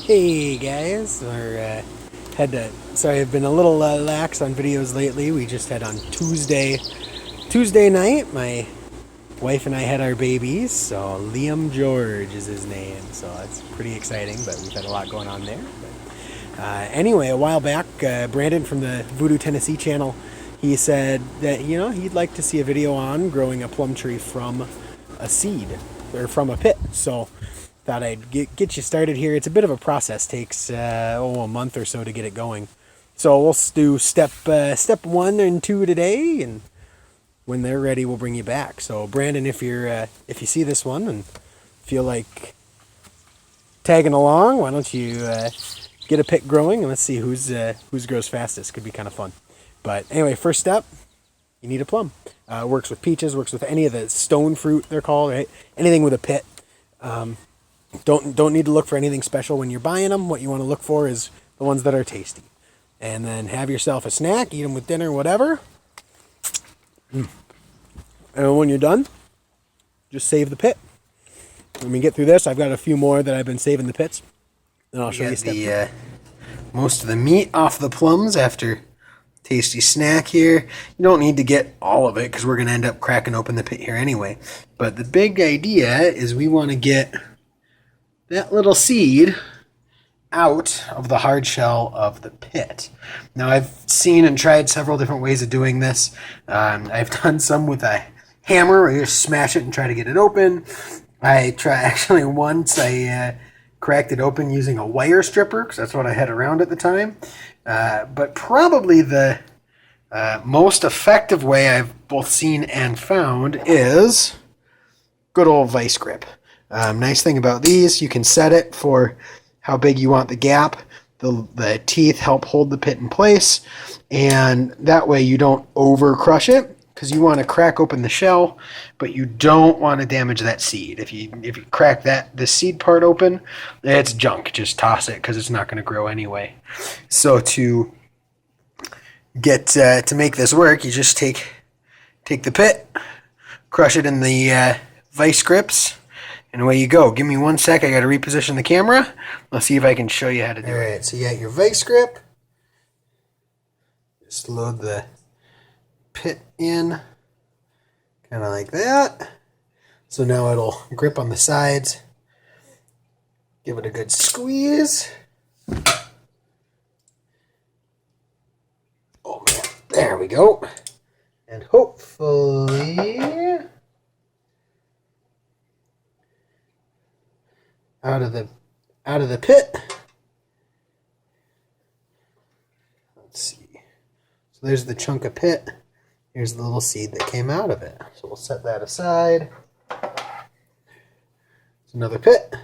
Hey guys, sorry I've been a little lax on videos lately. We just had on Tuesday night. My wife and I had our babies, so Liam George is his name. So that's pretty exciting. But we've had a lot going on there. Anyway, a while back, Brandon from the Voodoo Tennessee channel, he said that he'd like to see a video on growing a plum tree from a seed or from a pit. So thought I'd get you started here. It's a bit of a process. Takes a month or so to get it going. So we'll do step 1 and 2 today, and when they're ready, we'll bring you back. So Brandon, if you see this one and feel like tagging along, why don't you get a pit growing and let's see whose grows fastest. Could be kind of fun. But anyway, first step, you need a plum. Works with peaches, works with any of the stone fruit they're called, right? Anything with a pit. Don't need to look for anything special when you're buying them. What you want to look for is the ones that are tasty. And then have yourself a snack, eat them with dinner, whatever. And when you're done, just save the pit. When we get through this, I've got a few more that I've been saving the pits. And I'll show you step most of the meat off the plums after tasty snack here. You don't need to get all of it because we're going to end up cracking open the pit here anyway. But the big idea is we want to get that little seed out of the hard shell of the pit. Now I've seen and tried several different ways of doing this. I've done some with a hammer where you just smash it and try to get it open. Once I cracked it open using a wire stripper because that's what I had around at the time. But probably the most effective way I've both seen and found is good old vice grip. Nice thing about these, you can set it for how big you want the gap. The teeth help hold the pit in place, and that way you don't over crush it because you want to crack open the shell, but you don't want to damage that seed. If you crack the seed part open, it's junk. Just toss it because it's not going to grow anyway. So to make this work, you just take the pit, crush it in the vice grips, and away you go. Give me 1 sec. I got to reposition the camera. Let's see if I can show you how to do it. All right, so you got your vice grip. Just load the pit in, kind of like that. So now it'll grip on the sides. Give it a good squeeze. Oh man, there we go. And hopefully out of the pit. Let's see. So there's the chunk of pit. Here's the little seed that came out of it. So we'll set that aside. It's another pit.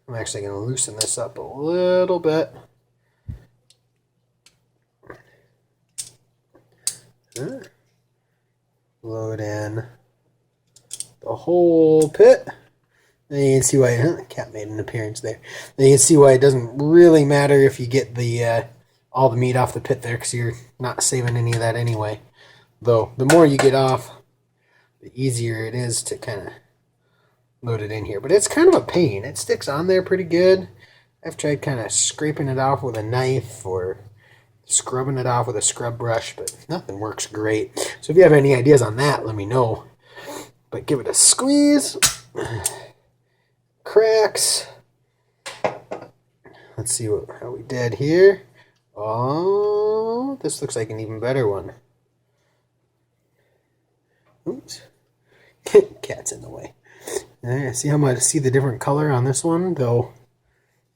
I'm actually going to loosen this up a little bit. Load in the whole pit. And you can see why the cat made an appearance there. Then you can see why it doesn't really matter if you get the all the meat off the pit there because you're not saving any of that anyway. Though the more you get off, the easier it is to kind of load it in here. But it's kind of a pain. It sticks on there pretty good. I've tried kind of scraping it off with a knife or scrubbing it off with a scrub brush, but nothing works great. So if you have any ideas on that, let me know. But give it a squeeze. Cracks. Let's see how we did here. Oh, this looks like an even better one. Oops. Cat's in the way. There, see the different color on this one? Though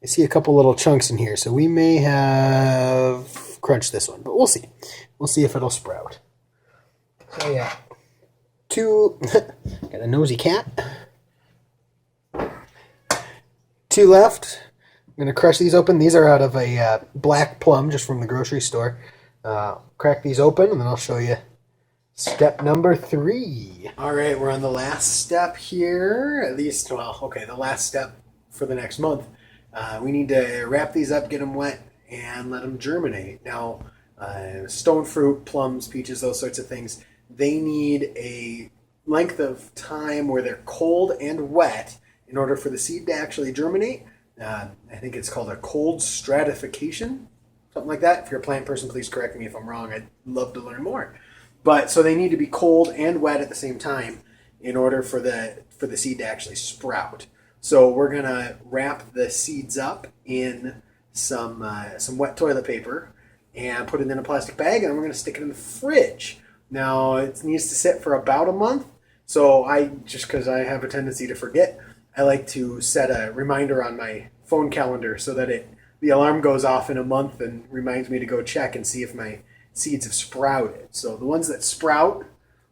I see a couple little chunks in here, so we may have crunched this one, but we'll see. We'll see if it'll sprout. So yeah, got a nosy cat. 2 left. I'm going to crush these open. These are out of a Black Plum just from the grocery store. Crack these open and then I'll show you step number 3. All right, we're on the last step here. The last step for the next month. We need to wrap these up, get them wet, and let them germinate. Now, stone fruit, plums, peaches, those sorts of things, they need a length of time where they're cold and wet in order for the seed to actually germinate. I think it's called a cold stratification, something like that. If you're a plant person, please correct me if I'm wrong. I'd love to learn more. But so they need to be cold and wet at the same time in order for the seed to actually sprout. So we're gonna wrap the seeds up in some wet toilet paper and put it in a plastic bag, and we're gonna stick it in the fridge. Now it needs to sit for about a month. So because I have a tendency to forget, I like to set a reminder on my phone calendar so that the alarm goes off in a month and reminds me to go check and see if my seeds have sprouted. So the ones that sprout,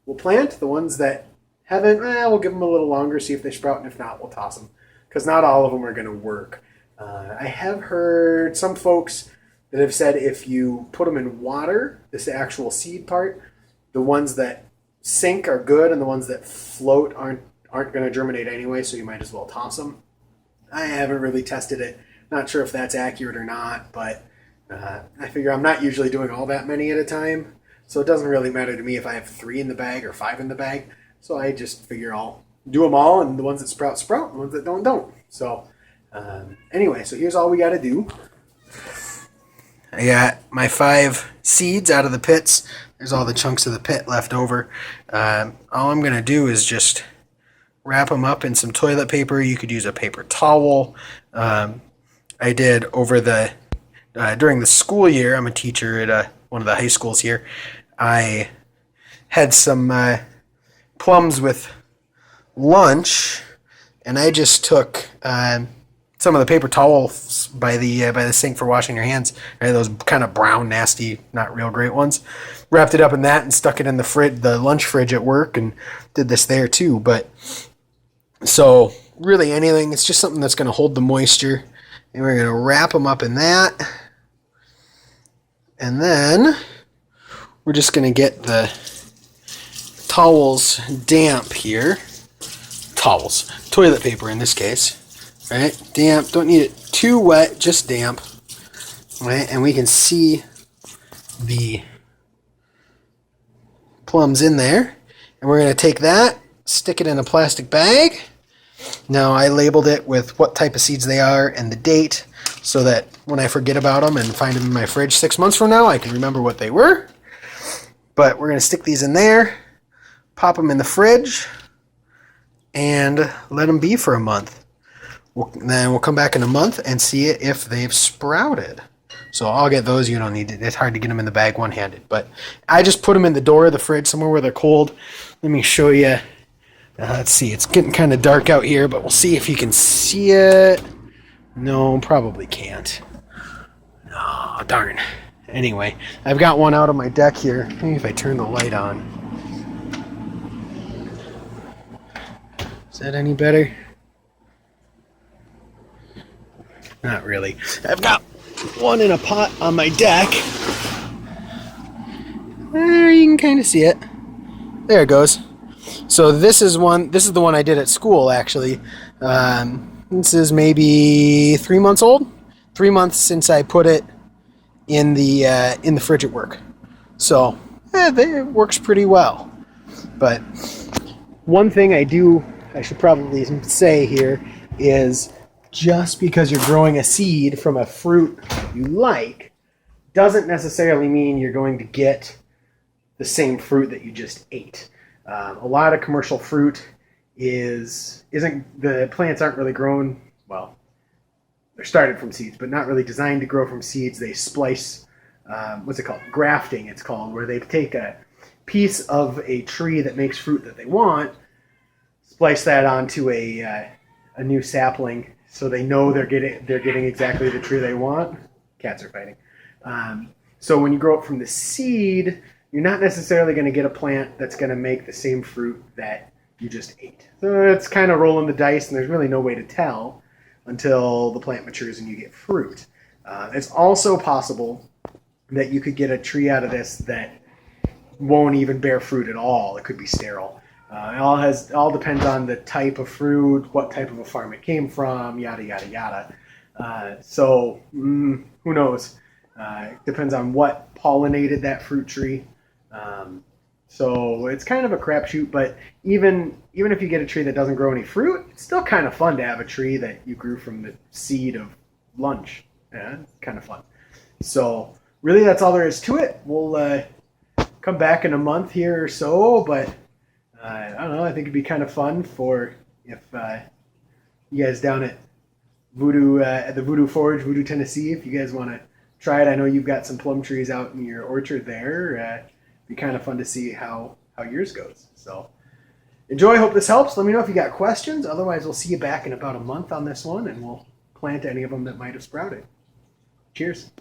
we'll plant. The ones that haven't, we'll give them a little longer, see if they sprout, and if not, we'll toss them. Because not all of them are going to work. I have heard some folks that have said if you put them in water, this actual seed part, the ones that sink are good, and the ones that float aren't going to germinate anyway, so you might as well toss them. I haven't really tested it. Not sure if that's accurate or not, but I figure I'm not usually doing all that many at a time, so it doesn't really matter to me if I have 3 in the bag or 5 in the bag. So I just figure I'll do them all, and the ones that sprout, and the ones that don't. So anyway, so here's all we got to do. I got my 5 seeds out of the pits. There's all the chunks of the pit left over. All I'm going to do is just wrap them up in some toilet paper. You could use a paper towel. I did over during the school year, I'm a teacher at one of the high schools here. I had some plums with lunch, and I just took some of the paper towels by the sink for washing your hands, right? Those kind of brown, nasty, not real great ones. Wrapped it up in that and stuck it in the lunch fridge at work, and did this there too. But so really anything, it's just something that's going to hold the moisture, and we're going to wrap them up in that, and then we're just going to get the towels damp here. Toilet paper in this case. Right, damp, don't need it too wet, just damp, right? And we can see the plums in there, and we're going to take that, stick it in a plastic bag. Now I labeled it with what type of seeds they are and the date, so that when I forget about them and find them in my fridge 6 months from now, I can remember what they were. But we're going to stick these in there, pop them in the fridge, and let them be for a month. Then we'll come back in a month and see if they've sprouted. So I'll get those. You don't need it. It's hard to get them in the bag one-handed. But I just put them in the door of the fridge somewhere where they're cold. Let me show you. Let's see. It's getting kind of dark out here, but we'll see if you can see it. No, probably can't. Oh, darn. Anyway, I've got one out on my deck here. Maybe if I turn the light on. Is that any better? Not really. I've got one in a pot on my deck. There, you can kind of see it. There it goes. So this is the one I did at school, actually. This is maybe 3 months old. 3 months since I put it in the fridge at work. So it works pretty well. But one thing I should probably say here is, just because you're growing a seed from a fruit you like doesn't necessarily mean you're going to get the same fruit that you just ate. A lot of commercial fruit the plants aren't really grown, well, they're started from seeds, but not really designed to grow from seeds. They splice, what's it called? Grafting, it's called, where they take a piece of a tree that makes fruit that they want, splice that onto a new sapling, so they know they're getting exactly the tree they want. Cats are fighting. So when you grow it from the seed, you're not necessarily going to get a plant that's going to make the same fruit that you just ate. So it's kind of rolling the dice, and there's really no way to tell until the plant matures and you get fruit. It's also possible that you could get a tree out of this that won't even bear fruit at all. It could be sterile. It all depends on the type of fruit, what type of a farm it came from, yada, yada, yada. So who knows? It depends on what pollinated that fruit tree. So it's kind of a crapshoot, but even if you get a tree that doesn't grow any fruit, it's still kind of fun to have a tree that you grew from the seed of lunch. Yeah, it's kind of fun. So really, that's all there is to it. We'll come back in a month here or so, but I don't know. I think it'd be kind of fun for if you guys down at Voodoo at the Voodoo Forge, Voodoo Tennessee, if you guys want to try it. I know you've got some plum trees out in your orchard there. It'd be kind of fun to see how yours goes. So enjoy. Hope this helps. Let me know if you got questions. Otherwise, we'll see you back in about a month on this one, and we'll plant any of them that might have sprouted. Cheers.